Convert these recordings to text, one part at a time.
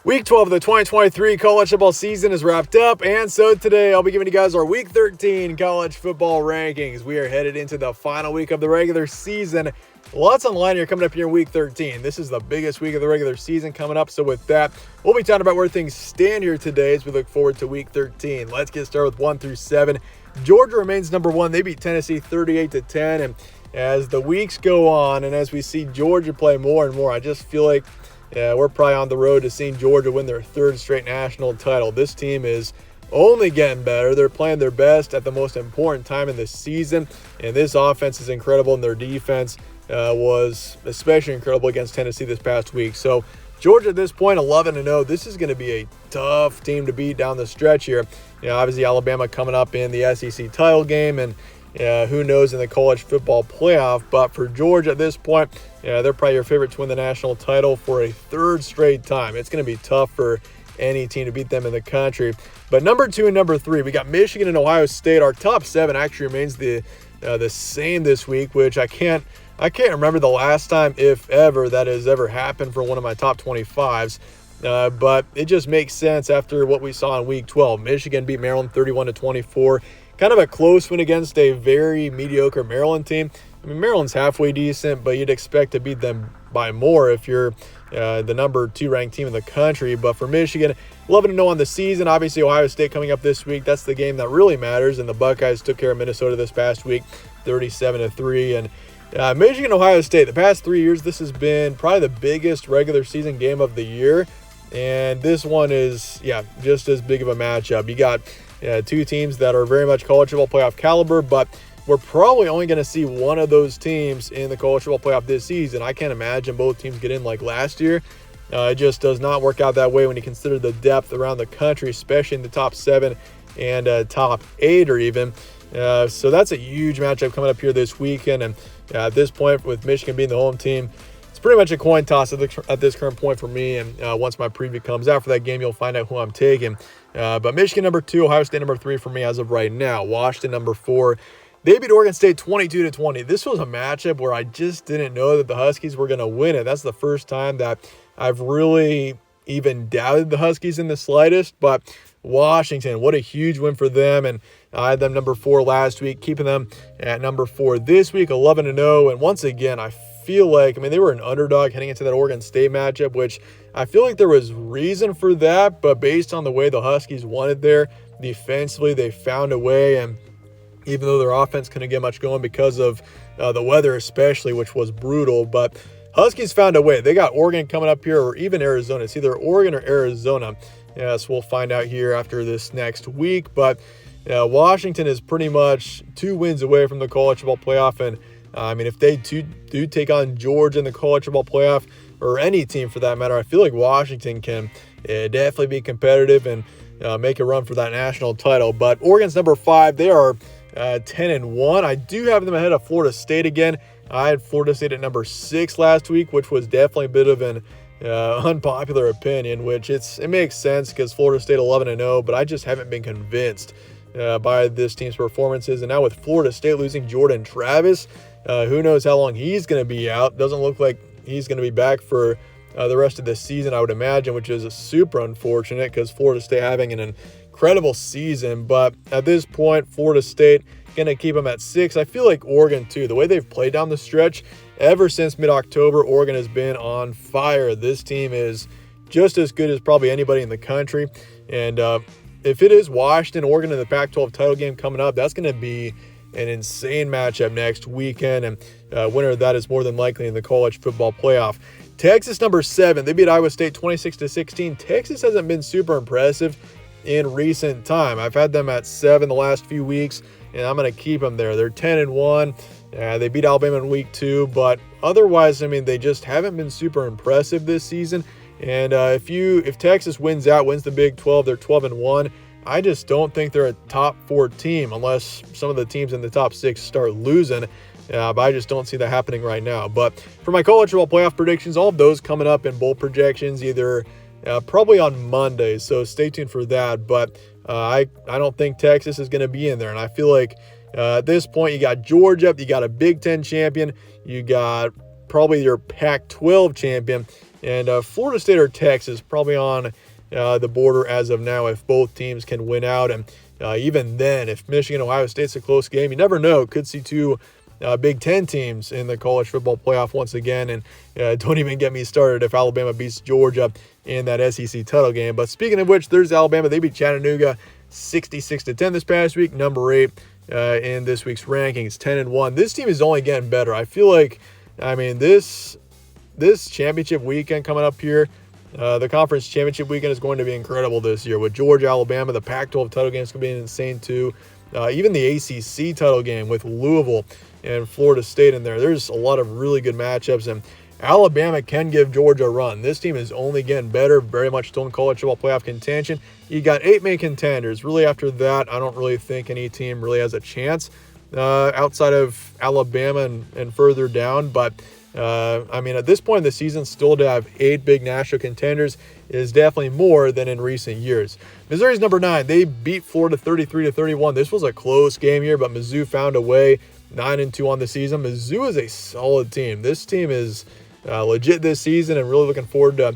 Week 12 of the 2023 college football season is wrapped up, and so today I'll be giving you guys our Week 13 college football rankings. We are headed into the final week of the regular season. Lots on line here coming up here in Week 13. This is the biggest week of the regular season coming up, so with that, we'll be talking about where things stand here today as we look forward to Week 13. Let's get started with 1 through 7. Georgia remains number 1. They beat Tennessee 38-10, and as the weeks go on and as we see Georgia play more and more, I just feel like we're probably on the road to seeing Georgia win their third straight national title. This team is only getting better. They're playing their best at the most important time in the season, and this offense is incredible, and their defense was especially incredible against Tennessee this past week. So Georgia at this point, 11-0. This is going to be a tough team to beat down the stretch here. Obviously Alabama coming up in the SEC title game, and who knows in the college football playoff. But for Georgia at this point, they're probably your favorite to win the national title for a third straight time. It's going to be tough for any team to beat them in the country. But number 2 and number 3, we got Michigan and Ohio State. Our top 7 actually remains the same this week, which I can't remember the last time, if ever, that has ever happened for one of my top 25s. But it just makes sense after what we saw in Week 12. Michigan beat Maryland 31-24. Kind of a close win against a very mediocre Maryland team. I mean, Maryland's halfway decent, but you'd expect to beat them by more if you're the number 2 ranked team in the country. But for Michigan, 11-0 on the season. Obviously, Ohio State coming up this week. That's the game that really matters. And the Buckeyes took care of Minnesota this past week, 37-3. And Michigan, Ohio State, the past 3 years, this has been probably the biggest regular season game of the year. And this one is, just as big of a matchup. You got two teams that are very much college football playoff caliber, but we're probably only going to see one of those teams in the college football playoff this season. I can't imagine both teams get in like last year. It just does not work out that way when you consider the depth around the country, especially in the top 7 and top 8 or even. So that's a huge matchup coming up here this weekend. And at this point, with Michigan being the home team, it's pretty much a coin toss at this current point for me. And once my preview comes out for that game, you'll find out who I'm taking. But Michigan number 2, Ohio State number 3 for me as of right now. Washington number 4. They beat Oregon State 22-20. This was a matchup where I just didn't know that the Huskies were going to win it. That's the first time that I've really even doubted the Huskies in the slightest. But Washington, what a huge win for them. And I had them number 4 last week, keeping them at number 4 this week, 11-0. And once again, I feel like, they were an underdog heading into that Oregon State matchup, which I feel like there was reason for that. But based on the way the Huskies won it there, defensively, they found a way. And even though their offense couldn't get much going because of the weather especially, which was brutal, but Huskies found a way. They got Oregon coming up here, or even Arizona. It's either Oregon or Arizona. So we'll find out here after this next week. But Washington is pretty much 2 wins away from the college football playoff. And if they do take on Georgia in the college football playoff, or any team for that matter, I feel like Washington can definitely be competitive and make a run for that national title. But Oregon's number 5. They are 10-1. I do have them ahead of Florida State again. I had Florida State at number 6 last week, which was definitely a bit of an unpopular opinion, which it makes sense because Florida State 11-0, but I just haven't been convinced by this team's performances. And now with Florida State losing Jordan Travis, who knows how long he's going to be out. Doesn't look like he's going to be back for the rest of the season, I would imagine, which is super unfortunate because Florida State having an incredible season. But at this point, Florida State going to keep them at 6. I feel like Oregon, too. The way they've played down the stretch, ever since mid-October, Oregon has been on fire. This team is just as good as probably anybody in the country. And if it is Washington, Oregon in the Pac-12 title game coming up, that's going to be an insane matchup next weekend. And winner of that is more than likely in the college football playoff. Texas number 7. They beat Iowa State 26-16. Texas hasn't been super impressive in recent time. I've had them at 7 the last few weeks, and I'm going to keep them there. They're 10-1. They beat Alabama in week 2, but otherwise, they just haven't been super impressive this season. And if Texas wins the Big 12, they're 12-1. I just don't think they're a top 4 team unless some of the teams in the top 6 start losing. But I just don't see that happening right now. But for my college football playoff predictions, all of those coming up in bowl projections, either probably on Monday. So stay tuned for that. But I don't think Texas is going to be in there. And I feel like at this point, you got Georgia, you got a Big Ten champion, you got probably your Pac-12 champion. And Florida State or Texas probably on the border as of now if both teams can win out. And even then, if Michigan Ohio State's a close game, you never know. Could see two Big Ten teams in the college football playoff once again. And don't even get me started if Alabama beats Georgia in that SEC title game. But speaking of which, there's Alabama. They beat Chattanooga 66-10 this past week, number 8 in this week's rankings, 10-1. This team is only getting better. I feel like, this championship weekend coming up here, the conference championship weekend is going to be incredible this year with Georgia, Alabama. The Pac-12 title game is going to be insane too. Even the ACC title game with Louisville and Florida State in there. There's a lot of really good matchups, and Alabama can give Georgia a run. This team is only getting better, very much still in college football playoff contention. You got 8 main contenders. Really after that, I don't really think any team really has a chance outside of Alabama and further down. But, at this point in the season, still to have 8 big national contenders is definitely more than in recent years. Missouri's number 9. They beat Florida 33-31. This was a close game here, but Mizzou found a way. 9-2 on the season. Mizzou is a solid team. This team is legit this season, and really looking forward to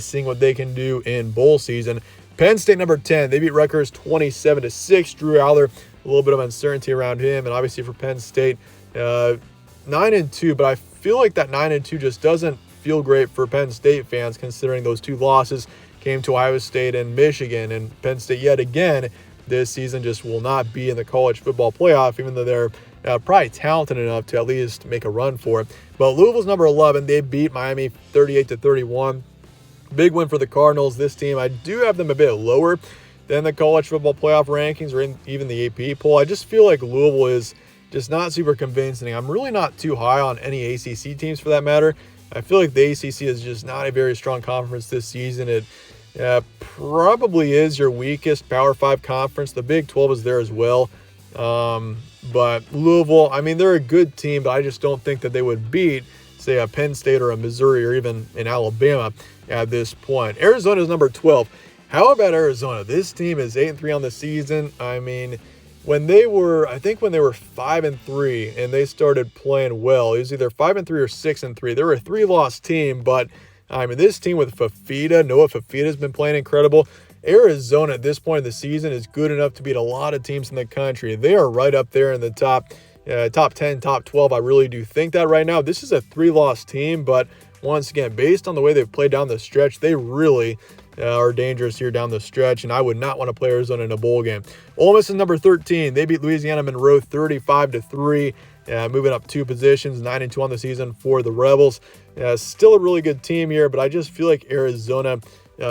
seeing what they can do in bowl season. Penn State number 10. They beat Rutgers 27-6. Drew Aller, a little bit of uncertainty around him, and obviously for Penn State, 9-2. But I feel like that 9-2 just doesn't feel great for Penn State fans, considering those 2 losses came to Iowa State and Michigan. And Penn State yet again this season just will not be in the college football playoff, even though they're probably talented enough to at least make a run for it. But Louisville's number 11. They beat Miami 38-31. Big win for the Cardinals. This team, I do have them a bit lower than the college football playoff rankings or even the AP poll. I just feel like Louisville is just not super convincing. I'm really not too high on any ACC teams for that matter. I feel like the ACC is just not a very strong conference this season. It probably is your weakest Power 5 conference. The Big 12 is there as well. But Louisville, they're a good team, but I just don't think that they would beat, say, a Penn State or a Missouri or even an Alabama at this point. Arizona's number 12. How about Arizona? This team is 8-3 on the season. When they were 5-3 and they started playing well, it was either 5-3 or 6-3. They were a 3-loss team, but this team with Noah Fafita has been playing incredible. Arizona at this point in the season is good enough to beat a lot of teams in the country. They are right up there in the top 10, top 12. I really do think that right now. This is a 3-loss team, but once again, based on the way they've played down the stretch, they really are dangerous here down the stretch, and I would not want to play Arizona in a bowl game. Ole Miss is number 13. They beat Louisiana Monroe 35-3, moving up 2 positions, 9-2 on the season for the Rebels. Still a really good team here, but I just feel like Arizona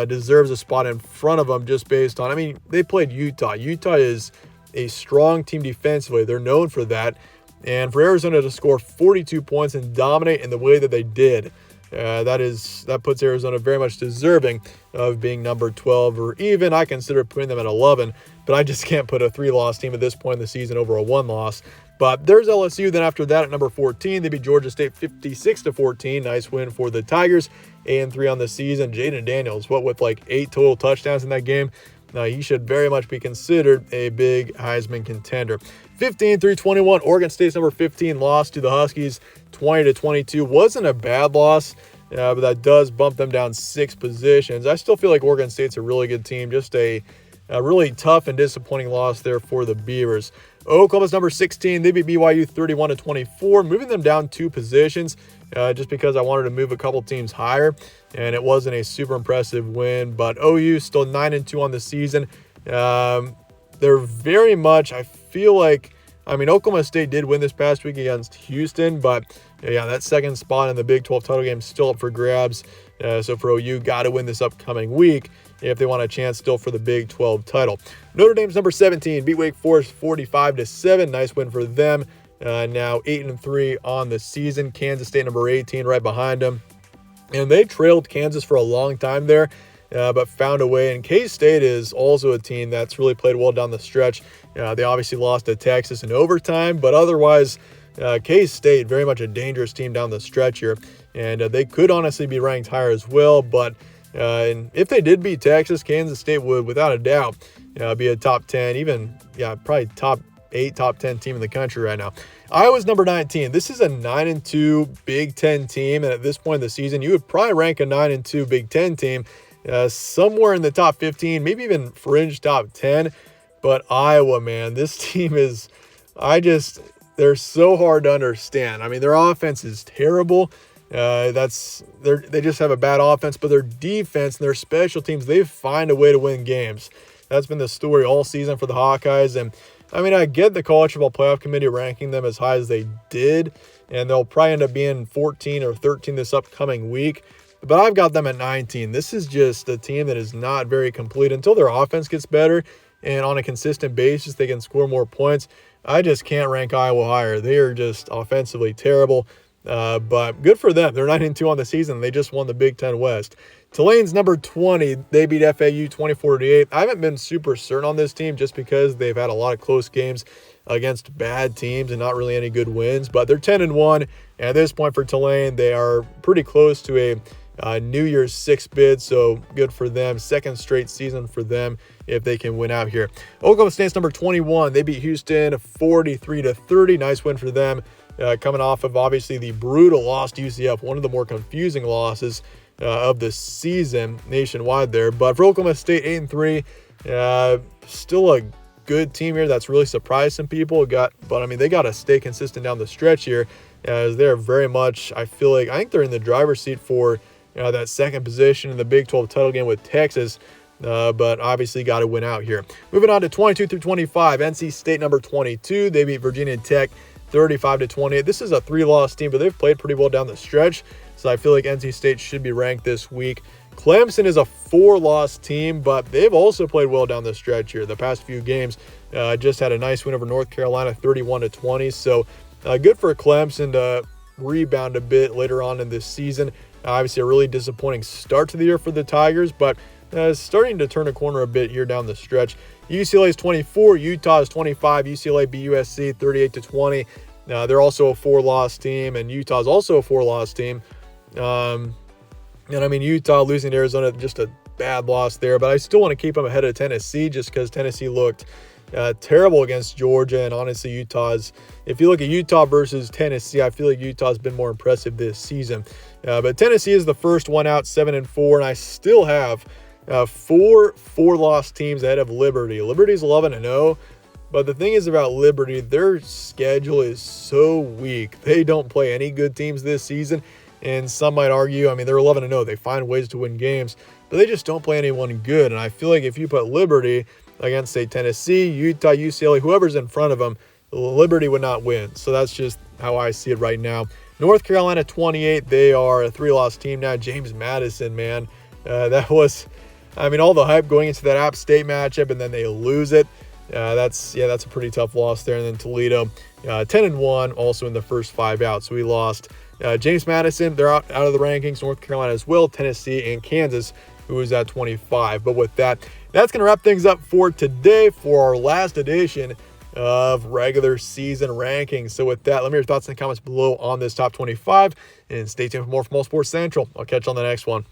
deserves a spot in front of them just based on, they played Utah. Utah is a strong team defensively. They're known for that. And for Arizona to score 42 points and dominate in the way that they did, that puts Arizona very much deserving of being number 12, or even I consider putting them at 11, but I just can't put a 3-loss team at this point in the season over a 1-loss. But there's LSU. Then after that at number 14, they beat Georgia State 56-14. Nice win for the Tigers. 8-3 on the season. Jaden Daniels, with 8 total touchdowns in that game. He should very much be considered a big Heisman contender. 15-21. Oregon State's number 15 lost to the Huskies 20-22. Wasn't a bad loss, but that does bump them down 6 positions. I still feel like Oregon State's a really good team. Just a really tough and disappointing loss there for the Beavers. Oklahoma's number 16. They beat BYU 31-24, moving them down 2 positions just because I wanted to move a couple teams higher, and it wasn't a super impressive win. But OU still 9-2 on the season. They're very much, I feel like, Oklahoma State did win this past week against Houston, but that second spot in the Big 12 title game is still up for grabs. So for OU, got to win this upcoming week if they want a chance still for the Big 12 title. Notre Dame's number 17, beat Wake Forest 45-7. Nice win for them. Now 8-3 on the season. Kansas State number 18 right behind them. And they trailed Kansas for a long time there, but found a way. And K-State is also a team that's really played well down the stretch. They obviously lost to Texas in overtime, but otherwise, K-State very much a dangerous team down the stretch here. And they could honestly be ranked higher as well, but and if they did beat Texas, Kansas State would, without a doubt, be a top 10, even, probably top 8, top 10 team in the country right now. Iowa's number 19. This is a 9-2 Big Ten team, and at this point in the season, you would probably rank a 9-2 Big Ten team somewhere in the top 15, maybe even fringe top 10. But Iowa, man, this team is, they're so hard to understand. I mean, their offense is terrible. They just have a bad offense, but their defense and their special teams, they find a way to win games. That's been the story all season for the Hawkeyes. And I mean, I get the College Football Playoff Committee ranking them as high as they did, and they'll probably end up being 14 or 13 this upcoming week. But I've got them at 19. This is just a team that is not very complete until their offense gets better, and on a consistent basis, they can score more points. I just can't rank Iowa higher. They are just offensively terrible. But good for them. They're 9-2 on the season. They just won the Big Ten West. Tulane's number 20. They beat FAU 24-8. I haven't been super certain on this team just because they've had a lot of close games against bad teams and not really any good wins. But they're 10-1. And at this point for Tulane, they are pretty close to a New Year's 6 bid. So good for them. Second straight season for them if they can win out here. Oklahoma State's number 21. They beat Houston 43-30. Nice win for them. Coming off of obviously the brutal loss to UCF, one of the more confusing losses of the season nationwide there. But for Oklahoma State, 8-3, still a good team here that's really surprised some people. But I mean, they got to stay consistent down the stretch here, as they're very much, I think they're in the driver's seat for that second position in the Big 12 title game with Texas. But obviously got to win out here. Moving on to 22-25, NC State number 22. They beat Virginia Tech 35-20. This is a 3-loss team, but they've played pretty well down the stretch. So I feel like NC State should be ranked this week. Clemson is a 4-loss team, but they've also played well down the stretch here. The past few games just had a nice win over North Carolina 31-20. So good for Clemson to rebound a bit later on in this season. Obviously a really disappointing start to the year for the Tigers, but starting to turn a corner a bit here down the stretch. UCLA is 24, Utah is 25. UCLA beat USC 38-20. They're also a 4-loss team, and Utah is also a 4-loss team. And I mean, Utah losing to Arizona, just a bad loss there, but I still want to keep them ahead of Tennessee just because Tennessee looked terrible against Georgia. And honestly, if you look at Utah versus Tennessee, I feel like Utah's been more impressive this season. But Tennessee is the first one out, 7-4, and I still have 4-loss teams ahead of Liberty. Liberty's 11-0, but the thing is about Liberty, their schedule is so weak. They don't play any good teams this season, and some might argue, I mean, they're 11-0. They find ways to win games, but they just don't play anyone good. And I feel like if you put Liberty against, say, Tennessee, Utah, UCLA, whoever's in front of them, Liberty would not win. So that's just how I see it right now. North Carolina 28, they are a 3-loss team now. James Madison, man, that was... I mean, all the hype going into that App State matchup, and then they lose it. That's a pretty tough loss there. And then Toledo, 10-1, also in the first 5 out. So we lost James Madison. They're out of the rankings. North Carolina as well, Tennessee, and Kansas, who is at 25. But with that, that's going to wrap things up for today for our last edition of regular season rankings. So with that, let me know your thoughts in the comments below on this top 25, and stay tuned for more from All Sports Central. I'll catch you on the next one.